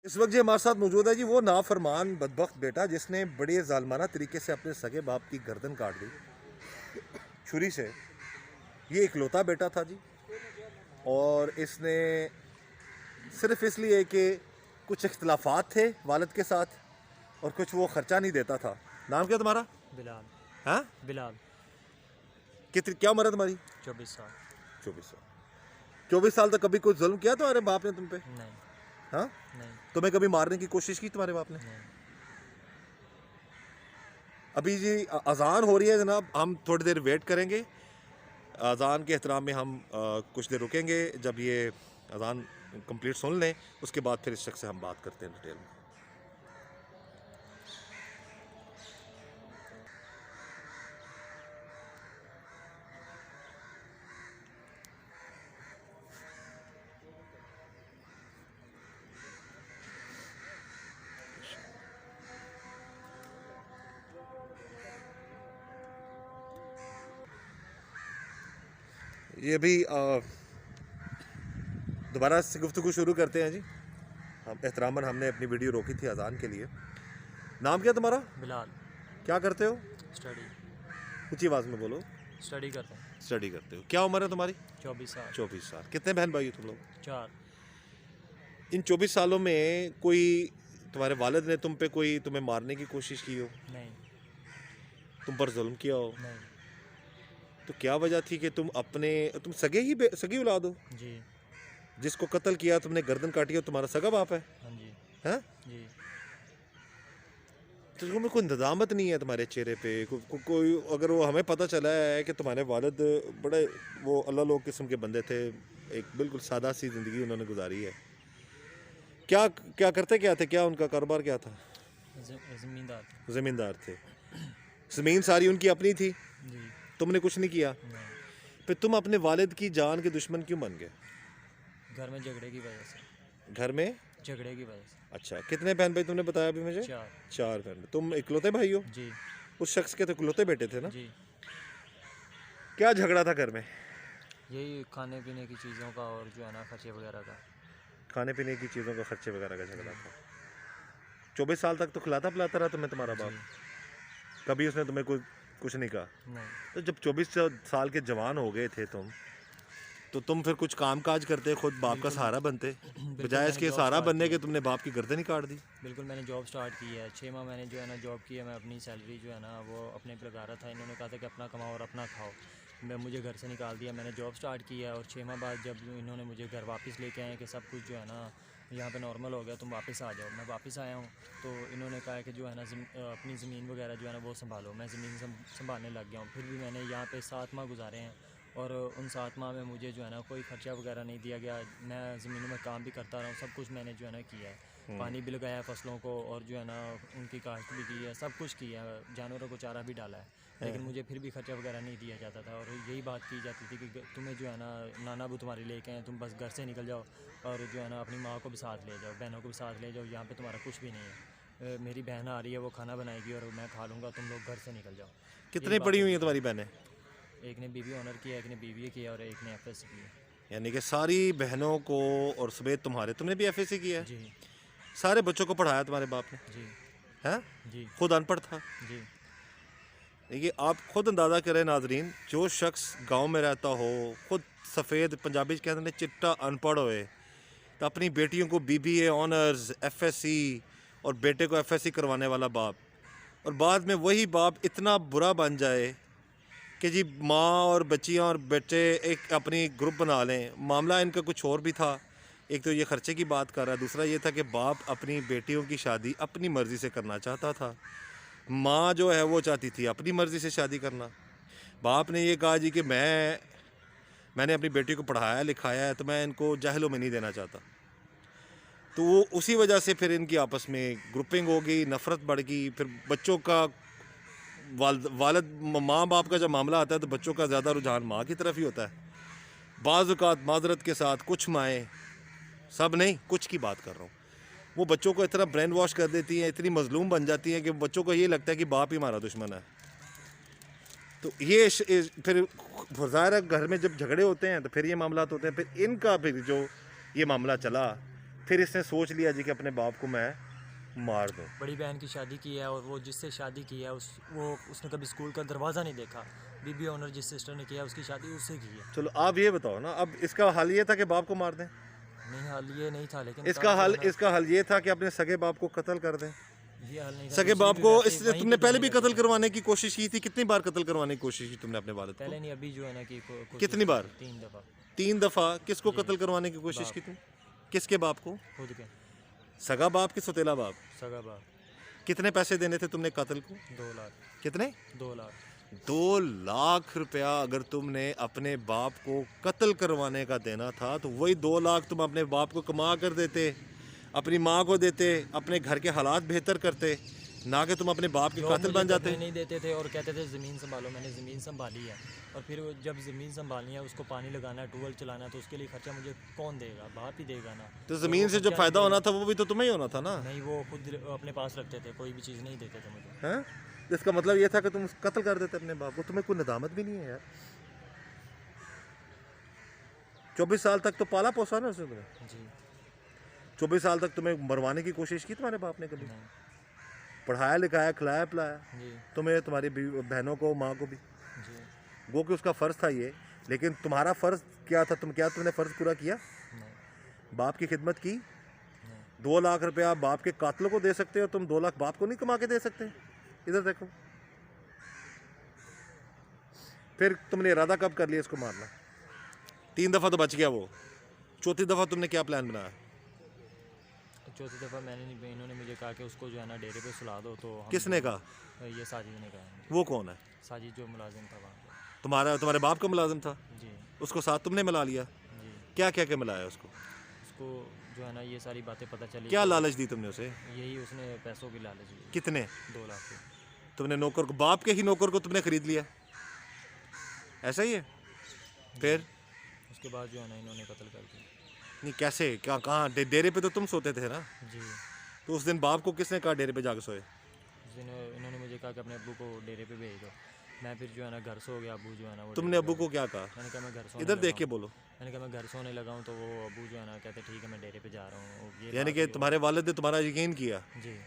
اس وقت جو ہمارے ساتھ موجود ہے جی وہ نافرمان بدبخت بیٹا جس نے بڑے ظالمانہ طریقے سے اپنے سگے باپ کی گردن کاٹ دی چھری سے. یہ اکلوتا بیٹا تھا جی, اور اس نے صرف اس لیے کہ کچھ اختلافات تھے والد کے ساتھ اور کچھ وہ خرچہ نہیں دیتا تھا. نام کیا تمہارا؟ بلال. ہاں بلال. کیا عمر ہے تمہاری؟ 24 سال. 24 سال. 24 سال تک کبھی کوئی ظلم کیا تمہارے باپ نے تم پہ؟ نہیں. ہاں, نہیں. تمہیں کبھی مارنے کی کوشش کی تمہارے باپ نے؟ نہیں. ابھی جی اذان ہو رہی ہے جناب, ہم تھوڑی دیر ویٹ کریں گے. اذان کے احترام میں ہم کچھ دیر رکیں گے. جب یہ اذان کمپلیٹ سن لیں اس کے بعد پھر اس شخص سے ہم بات کرتے ہیں ڈیٹیل میں. یہ ابھی دوبارہ سے گفتگو شروع کرتے ہیں جی. احتراماً ہم نے اپنی ویڈیو روکی تھی اذان کے لیے. نام کیا تمہارا؟ بلال. کیا کرتے ہو؟ اسٹڈی. اونچی آواز میں بولو. اسٹڈی کرتا ہوں. اسٹڈی کرتے ہو. کیا عمر ہے تمہاری؟ 24 سال. 24 سال. کتنے بہن بھائی ہو تم لوگ؟ 4. ان 24 سالوں میں کوئی تمہارے والد نے تم پہ کوئی تمہیں مارنے کی کوشش کی ہو, نہیں. تم پر ظلم کیا ہو؟ نہیں. تو کیا وجہ تھی کہ تم سگی اولاد ہو؟ جی. جس کو قتل کیا تم نے گردن کاٹی ہو تمہارا سگا باپ ہے؟ ہاں جی. ہاں, جی. تو تمہیں کوئی ندامت نہیں ہے تمہارے چہرے پہ؟ کوئی اگر وہ ہمیں پتہ چلا ہے کہ تمہارے والد بڑے وہ اللہ لوگ قسم کے بندے تھے, ایک بالکل سادہ سی زندگی انہوں نے گزاری ہے. کیا کرتے کیا تھے, کیا ان کا کاروبار کیا تھا؟ زمیندار. زمیندار تھے. زمین ساری ان کی اپنی تھی, جی. تم نے کچھ نہیں کیا. نہیں. پھر تم اپنے والد کی جان کے دشمن کیوں بن گئے؟ گھر میں جھگڑے کی وجہ سے. گھر میں جھگڑے کی وجہ سے. اچھا, کتنے بہن بھائی تم نے بتایا ابھی مجھے؟ 4. 4 بہن. تم اکلوتے بھائی ہو؟ جی. اس شخص کے تو اکلوتے بیٹے تھے نا. جی. کیا جھگڑا تھا گھر میں؟ یہی کھانے پینے کی چیزوں کا اور جو ہے نا خرچے وغیرہ کا. کھانے پینے کی چیزوں کا خرچے وغیرہ کا جھگڑا تھا. 24 سال تک تو کھلاتا پلاتا رہا تمہیں تمہارا باپ؟ جی. کبھی اس نے تمہیں کچھ نہیں کہا؟ نہیں. تو جب 24 سال کے جوان ہو گئے تھے تو تم پھر کچھ کام کاج کرتے, خود باپ کا سہارا بنتے, بجائے اس کے سہارا بننے کے تم نے باپ کی گردن ہی کاٹ دی. بالکل, میں نے جاب سٹارٹ کی ہے. 6 ماہ میں نے جو ہے نا جاب کی ہے. میں اپنی سیلری جو ہے نا وہ اپنے پہ لگا رہا تھا. انہوں نے کہا تھا کہ اپنا کماؤ اور اپنا کھاؤ. مجھے گھر سے نکال دیا. میں نے جاب سٹارٹ کی ہے اور 6 ماہ بعد جب انہوں نے مجھے گھر واپس لے کے آئے کہ سب کچھ جو ہے نا یہاں پہ نارمل ہو گیا, تم واپس آ جاؤ. میں واپس آیا ہوں تو انہوں نے کہا کہ جو ہے نا اپنی زمین وغیرہ جو ہے نا وہ سنبھالو. میں زمین سنبھالنے لگ گیا ہوں. پھر بھی میں نے یہاں پہ 7 ماہ گزارے ہیں اور ان 7 ماہ میں مجھے جو ہے نا کوئی خرچہ وغیرہ نہیں دیا گیا. میں زمینوں میں کام بھی کرتا رہا ہوں. سب کچھ میں نے جو ہے نا کیا ہے. پانی بھی لگایا ہے فصلوں کو اور جو ہے نا ان کی کاشت بھی کی ہے. سب کچھ کیا ہے. جانوروں کو چارہ بھی ڈالا ہے. لیکن مجھے پھر بھی خرچہ وغیرہ نہیں دیا جاتا تھا. اور یہی بات کی جاتی تھی کہ تمہیں جو ہے نا نانا ابو تمہارے لے کے ہیں, تم بس گھر سے نکل جاؤ اور جو ہے نا اپنی ماں کو بھی ساتھ لے جاؤ, بہنوں کو بھی ساتھ لے جاؤ. یہاں پہ تمہارا کچھ بھی نہیں ہے. میری بہن آ رہی ہے, وہ کھانا بنائے گی اور میں کھا لوں گا. تم لوگ گھر سے نکل جاؤ. کتنی پڑھی ہوئی ہیں تمہاری بہنیں؟ ایک نے BBA آنر کیا, ایک نے BBA کیا اور ایک نے FSc کیا. یعنی کہ ساری بہنوں کو اور سمیت تم نے بھی FSc کیا ہے؟ جی. سارے بچوں کو پڑھایا تمہارے باپ نے؟ جی. ہاں, جی. خود ان پڑھ تھا؟ جی. دیکھیے آپ خود اندازہ کریں ناظرین, جو شخص گاؤں میں رہتا ہو, خود سفید پنجابی کہتے ہیں چٹا ان پڑھ ہوئے, تو اپنی بیٹیوں کو BBA آنرز, FSc اور بیٹے کو FSc کروانے والا باپ, اور بعد میں وہی باپ اتنا برا بن جائے کہ جی ماں اور بچیاں اور بیٹے ایک اپنی گروپ بنا لیں. معاملہ ان کا کچھ اور بھی تھا. ایک تو یہ خرچے کی بات کر رہا ہے, دوسرا یہ تھا کہ باپ اپنی بیٹیوں کی شادی اپنی مرضی سے کرنا چاہتا تھا. ماں جو ہے وہ چاہتی تھی اپنی مرضی سے شادی کرنا. باپ نے یہ کہا جی کہ میں نے اپنی بیٹی کو پڑھایا لکھایا ہے تو میں ان کو جاہلوں میں نہیں دینا چاہتا. تو وہ اسی وجہ سے پھر ان کی آپس میں گروپنگ ہو گئی, نفرت بڑھ گئی. پھر بچوں کا والد ماں باپ کا جب معاملہ آتا ہے تو بچوں کا زیادہ رجحان ماں کی طرف ہی ہوتا ہے. بعض اوقات معذرت کے ساتھ کچھ مائیں, سب نہیں, کچھ کی بات کر رہا ہوں, وہ بچوں کو اتنا برین واش کر دیتی ہیں, اتنی مظلوم بن جاتی ہیں کہ بچوں کو یہ لگتا ہے کہ باپ ہی ہمارا دشمن ہے. تو یہ پھر ظاہر ہے گھر میں جب جھگڑے ہوتے ہیں تو پھر یہ معاملات ہوتے ہیں. پھر ان کا پھر جو یہ معاملہ چلا پھر اس نے سوچ لیا جی کہ اپنے باپ کو میں مار دوں. بڑی بہن کی شادی کی ہے اور وہ جس سے شادی کی ہے اس نے کبھی اسکول کا دروازہ نہیں دیکھا. بی بی آنر جس سسٹر نے کیا اس کی شادی اس سے کی ہے. چلو آپ یہ بتاؤ نا, اب اس کا حل یہ تھا کہ باپ کو مار دیں؟ نہیں حال یہ نہیں تھا, لیکن اس کا حل یہ تھا کہ اپنے سگے باپ کو قتل کر دیں. یہ حال نہیں تھا. سگے باپ کو تم نے پہلے بھی قتل کروانے کی کوشش کی تھی. کتنی بار قتل کروانے کی کوشش کی تم نے اپنے والد کو؟ پہلے نہیں, ابھی جو ہے نا کہ کتنی بار؟ 3 دفعہ. 3 دفعہ. کس کو قتل کروانے کی کوشش کی تم؟ کس کے باپ کو؟ خود کے. سگا باپ کہ سوتیلا باپ؟ سگا باپ. کتنے پیسے دینے تھے تم نے قاتل کو؟ 2 لاکھ. کتنے؟ 2 لاکھ. 2 لاکھ روپیہ اگر تم نے اپنے باپ کو قتل کروانے کا دینا تھا تو وہی 2 لاکھ تم اپنے باپ کو کما کر دیتے, اپنی ماں کو دیتے, اپنے گھر کے حالات بہتر کرتے, نہ کہ تم اپنے باپ کے قاتل بن جاتے. نہیں دیتے تھے اور کہتے تھے زمین سنبھالو. میں نے زمین سنبھالی ہے, اور پھر جب زمین سنبھالنی ہے اس کو پانی لگانا ہے, ٹویل چلانا ہے, تو اس کے لیے خرچہ مجھے کون دے گا؟ باپ ہی دے گا نا. تو زمین سے جو فائدہ ہونا تھا وہ بھی تو تمہیں ہی ہونا تھا نا. نہیں, وہ خود اپنے پاس رکھتے تھے, کوئی بھی چیز نہیں دیتے تھے مجھے. ہاں, اس کا مطلب یہ تھا کہ تم قتل کر دیتے اپنے باپ کو. تمہیں کوئی ندامت بھی نہیں ہے یار. 24 سال تک تو پالا پوسا نا اس نے تمہیں. جی. 24 سال تک تمہیں مروانے کی کوشش کی تمہارے باپ نے کبھی؟ پڑھایا لکھایا, کھلایا پلایا جی. تمہیں, تمہاری بہنوں کو, ماں کو بھی. جی. وہ کہ اس کا فرض تھا یہ, لیکن تمہارا فرض کیا تھا؟ تم نے فرض پورا کیا؟ نہیں. باپ کی خدمت کی؟ 2 لاکھ روپیہ باپ کے قاتلوں کو دے سکتے ہو, تم 2 لاکھ باپ کو نہیں کما کے دے سکتے؟ ادھر دیکھو. پھر تم نے ارادہ کب کر لیا اس کو مارنا؟ 3 دفعہ تو بچ گیا وہ, 4تھی دفعہ تم نے کیا پلان بنایا؟ 4تھی دفعہ میں نے نہیں, انہوں نے مجھے کہا کہ اس کو جو ہے نا ڈیرے پہ سلا دو. تو کس نے کہا؟ یہ ساجد نے کہا. وہ کون ہے؟ ساجد جو ملازم تھا وہاں پہ. تمہارے باپ کا ملازم تھا؟ جی. اس کو ساتھ تم نے ملا لیا؟ جی. کیا کیا کہ ملایا اس کو؟ اس کو جو ہے نا یہ ساری باتیں پتہ چلی. کیا لالچ دی تم نے اسے؟ یہی اس نے پیسوں کی لالچ دی. کتنے؟ 2 لاکھ کی. تم نے نوکر کو, باپ کے ہی نوکر کو تم نے خرید لیا, ایسا ہی ہے؟ پھر اس کے بعد جو ہے نا انہوں نے قتل کر دیا. نہیں کیسے, کیا, کہاں؟ ڈیرے پہ تو تم سوتے تھے نا. جی. تو اس دن باپ کو کس نے کہا ڈیرے پہ جا کے سوئے؟ اس دن انہوں نے مجھے کہا کہ اپنے ابو کو ڈیرے پہ بھیج دو. میں پھر جو ہے نا گھر سو گیا. ابو جو ہے نا وہ, تم نے ابو کو کیا کہا؟ میں نے کہا میں گھر سونے ادھر لگا دیکھ کے ہوں. بولو. میں نے کہا میں گھر سونے لگا ہوں, تو وہ ابو جو ہے نا کہتے ٹھیک ہے میں ڈیرے پہ جا رہا ہوں. یعنی کہ تمہارے والد نے تمہارا یقین کیا؟ جی.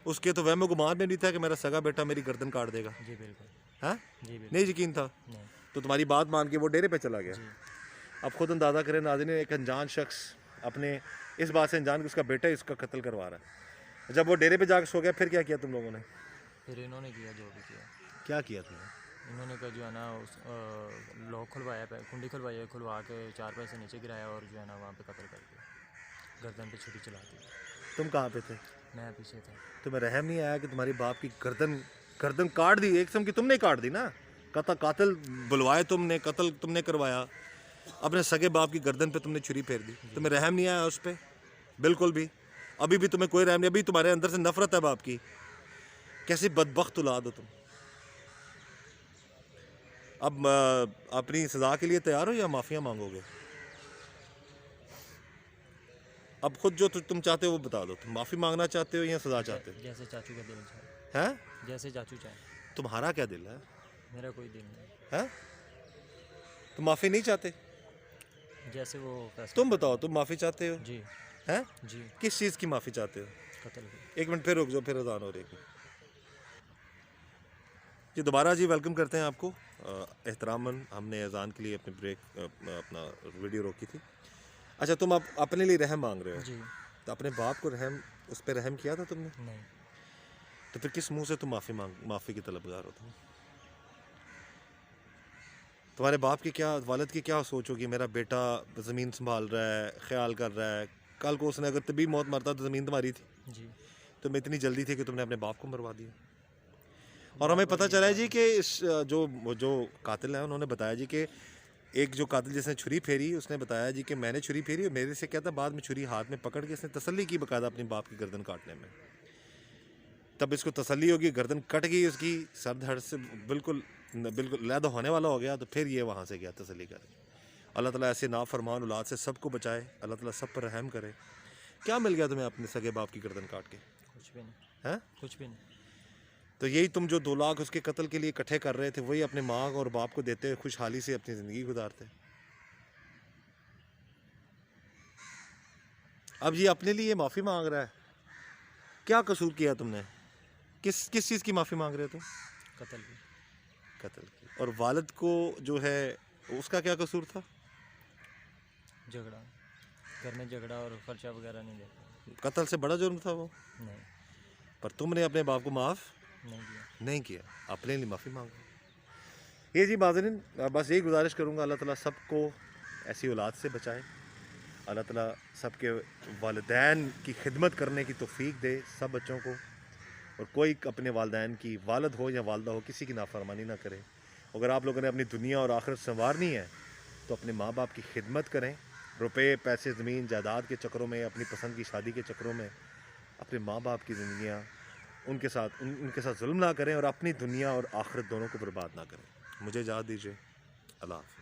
اس کے تو وہم و گمان میں نہیں تھا کہ میرا سگا بیٹا میری گردن کاٹ دے گا؟ جی بالکل. ہاں, جی بالکل. نہیں یقین تھا؟ نہیں. تو تمہاری بات مان کے وہ ڈیرے پہ چلا گیا. جی. اب خود اندازہ کریں ناظرین, ایک انجان شخص اپنے اس بات سے انجان کہ اس کا بیٹا اس کا قتل کروا رہا ہے. جب وہ ڈیرے پہ جا کے سو گیا, پھر کیا کیا تم لوگوں نے؟ پھر انہوں نے کیا جو بھی کیا. کیا کیا تم نے؟ انہوں نے کہا جو ہے نا لوک کھلوایا, کنڈی کھلوائی, کھلوا کے 4 پیسے نیچے گرایا اور جو ہے نا وہاں پہ قتل کر دیا. گردن پہ چھری چلا دی. تم کہاں پہ تھے؟ میں پیچھے تھا. تمہیں رحم نہیں آیا کہ تمہاری باپ کی گردن کاٹ دی؟ ایک قسم کی تم نے کاٹ دی نا. قاتل بلوائے تم نے, قتل تم نے کروایا, اپنے سگے باپ کی گردن پہ تم نے چھری پھیر دی. تمہیں رحم نہیں آیا اس پہ بالکل بھی؟ ابھی بھی تمہیں کوئی رحم نہیں, ابھی تمہارے اندر سے نفرت ہے باپ کی. کیسی بدبخت اولاد ہو تم. اب اپنی سزا کے لیے تیار ہو یا معافیاں مانگو گے؟ اب خود جو تم چاہتے ہو وہ بتا دو. تم معافی مانگنا چاہتے ہو یا سزا چاہتے ہو؟ جیسے چاچو کا دل چاہے. ہیں؟ جیسے چاچو چاہے. تمہارا کیا دل ہے؟ میرا کوئی دل نہیں. ہیں؟ تم معافی نہیں چاہتے؟ جیسے وہ فیصلہ. تم بتاؤ, تم معافی چاہتے ہو؟ جی. ہیں؟ جی. کس چیز کی معافی چاہتے ہو؟ قتل کی. 1 منٹ پھر رک جاؤ, پھر اذان ہو رہی ہے. جی دوبارہ جی ویلکم کرتے ہیں آپ کو. احتراماً ہم نے اذان کے لیے اپنا ویڈیو روکی تھی. اچھا, تم اب اپنے لیے رحم مانگ رہے ہو؟ جی. تو اپنے باپ کو اس پہ رحم کیا تھا تم نے؟ نہیں. تو پھر کس منہ سے تم معافی کی طلبگار ہو؟ تمہارے باپ کی کیا, والد کی کیا سوچ ہوگی؟ میرا بیٹا زمین سنبھال رہا ہے, خیال کر رہا ہے, کل کو اس نے اگر طبی موت مرتا تو زمین تمہاری تھی. جی. تمہیں اتنی جلدی تھی کہ تم نے اپنے باپ کو مروا دیا. اور ہمیں پتہ چلا ہے جی کہ جو قاتل ہیں انہوں نے بتایا جی کہ ایک جو قاتل جس نے چھری پھیری, اس نے بتایا جی کہ میں نے چھری پھیری اور میرے سے کیا تھا, بعد میں چھری ہاتھ میں پکڑ کے اس نے تسلی کی باقاعدہ اپنی باپ کی گردن کاٹنے میں. تب اس کو تسلی ہوگی, گردن کٹ گئی اس کی, سر دھڑ سے بالکل علیحدہ ہونے والا ہو گیا, تو پھر یہ وہاں سے گیا تسلی کر. اللہ تعالیٰ ایسے نافرمان اولاد سے سب کو بچائے, اللہ تعالیٰ سب پر رحم کرے. کیا مل گیا تمہیں اپنے سگے باپ کی گردن کاٹ کے؟ کچھ بھی نہیں. ہیں؟ کچھ بھی نہیں. تو یہی تم جو 2 لاکھ اس کے قتل کے لیے اکٹھے کر رہے تھے, وہی اپنے ماں اور باپ کو دیتے, خوشحالی سے اپنی زندگی گزارتے. اب یہ اپنے لیے معافی مانگ رہا ہے. کیا قصور کیا تم نے؟ کس چیز کی معافی مانگ رہے تم؟ قتل کی. قتل کی. اور والد کو جو ہے اس کا کیا قصور تھا؟ جھگڑا، گھر میں جھگڑا اور خرچہ وغیرہ نہیں دیتا. قتل سے بڑا جرم تھا وہ، نہیں پر تم نے اپنے باپ کو معاف نہیں کیا. نہیں کیا، اپنے لیے معافی مانگو. یہ جی ناظرین، بس یہی گزارش کروں گا، اللہ تعالیٰ سب کو ایسی اولاد سے بچائے، اللہ تعالیٰ سب کے والدین کی خدمت کرنے کی توفیق دے سب بچوں کو، اور کوئی اپنے والدین کی، والد ہو یا والدہ ہو، کسی کی نافرمانی نہ کرے. اگر آپ لوگوں نے اپنی دنیا اور آخرت سنوارنی ہے تو اپنے ماں باپ کی خدمت کریں. روپے، پیسے، زمین جائیداد کے چکروں میں، اپنی پسند کی شادی کے چکروں میں اپنے ماں باپ کی زندگیاں ان کے ساتھ ظلم نہ کریں، اور اپنی دنیا اور آخرت دونوں کو برباد نہ کریں. مجھے اجازت دیجیے. اللہ حافظ.